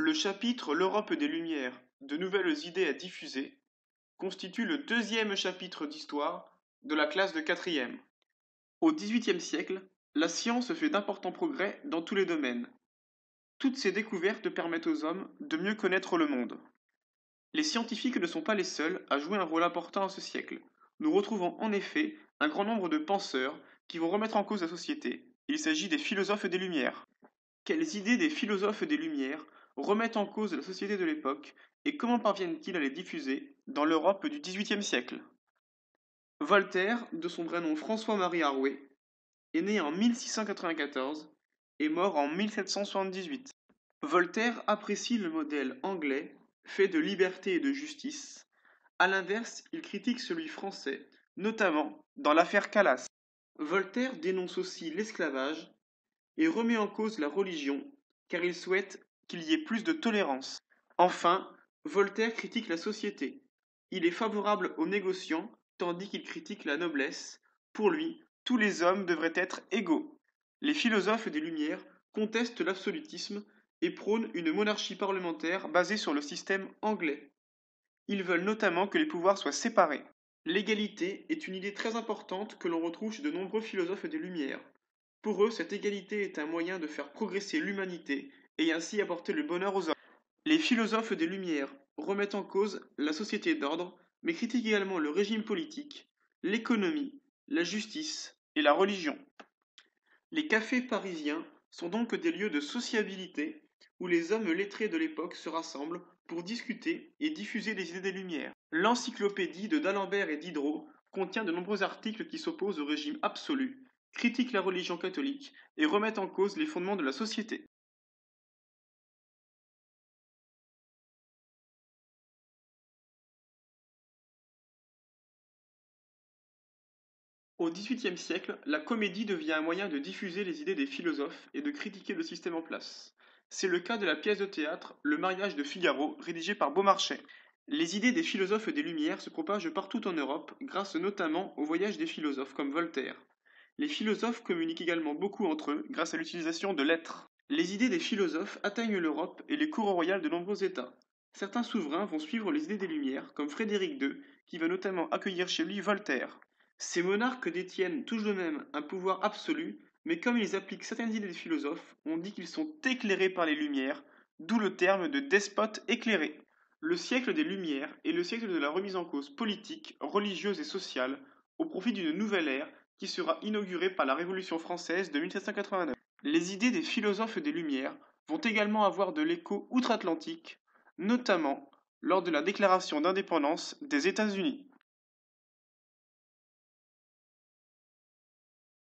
Le chapitre L'Europe des Lumières, de nouvelles idées à diffuser constitue le deuxième chapitre d'histoire de la classe de quatrième. Au XVIIIe siècle, la science fait d'importants progrès dans tous les domaines. Toutes ces découvertes permettent aux hommes de mieux connaître le monde. Les scientifiques ne sont pas les seuls à jouer un rôle important à ce siècle. Nous retrouvons en effet un grand nombre de penseurs qui vont remettre en cause la société. Il s'agit des philosophes des Lumières. Quelles idées des philosophes des Lumières remettent en cause la société de l'époque et comment parviennent-ils à les diffuser dans l'Europe du XVIIIe siècle? Voltaire, de son vrai nom François-Marie Arouet, est né en 1694 et mort en 1778. Voltaire apprécie le modèle anglais fait de liberté et de justice. À l'inverse, il critique celui français, notamment dans l'affaire Calas. Voltaire dénonce aussi l'esclavage et remet en cause la religion, car il souhaite qu'il y ait plus de tolérance. Enfin, Voltaire critique la société. Il est favorable aux négociants, tandis qu'il critique la noblesse. Pour lui, tous les hommes devraient être égaux. Les philosophes des Lumières contestent l'absolutisme et prônent une monarchie parlementaire basée sur le système anglais. Ils veulent notamment que les pouvoirs soient séparés. L'égalité est une idée très importante que l'on retrouve chez de nombreux philosophes des Lumières. Pour eux, cette égalité est un moyen de faire progresser l'humanité et ainsi apporter le bonheur aux hommes. Les philosophes des Lumières remettent en cause la société d'ordre, mais critiquent également le régime politique, l'économie, la justice et la religion. Les cafés parisiens sont donc des lieux de sociabilité où les hommes lettrés de l'époque se rassemblent pour discuter et diffuser les idées des Lumières. L'encyclopédie de d'Alembert et Diderot contient de nombreux articles qui s'opposent au régime absolu, critiquent la religion catholique et remettent en cause les fondements de la société. Au XVIIIe siècle, la comédie devient un moyen de diffuser les idées des philosophes et de critiquer le système en place. C'est le cas de la pièce de théâtre Le mariage de Figaro, rédigée par Beaumarchais. Les idées des philosophes des Lumières se propagent partout en Europe, grâce notamment au voyage des philosophes comme Voltaire. Les philosophes communiquent également beaucoup entre eux grâce à l'utilisation de lettres. Les idées des philosophes atteignent l'Europe et les cours royales de nombreux États. Certains souverains vont suivre les idées des Lumières, comme Frédéric II, qui va notamment accueillir chez lui Voltaire. Ces monarques détiennent tout de même un pouvoir absolu, mais comme ils appliquent certaines idées des philosophes, on dit qu'ils sont éclairés par les Lumières, d'où le terme de despote éclairé. Le siècle des Lumières est le siècle de la remise en cause politique, religieuse et sociale, au profit d'une nouvelle ère qui sera inaugurée par la Révolution française de 1789. Les idées des philosophes des Lumières vont également avoir de l'écho outre-Atlantique, notamment lors de la déclaration d'indépendance des États-Unis.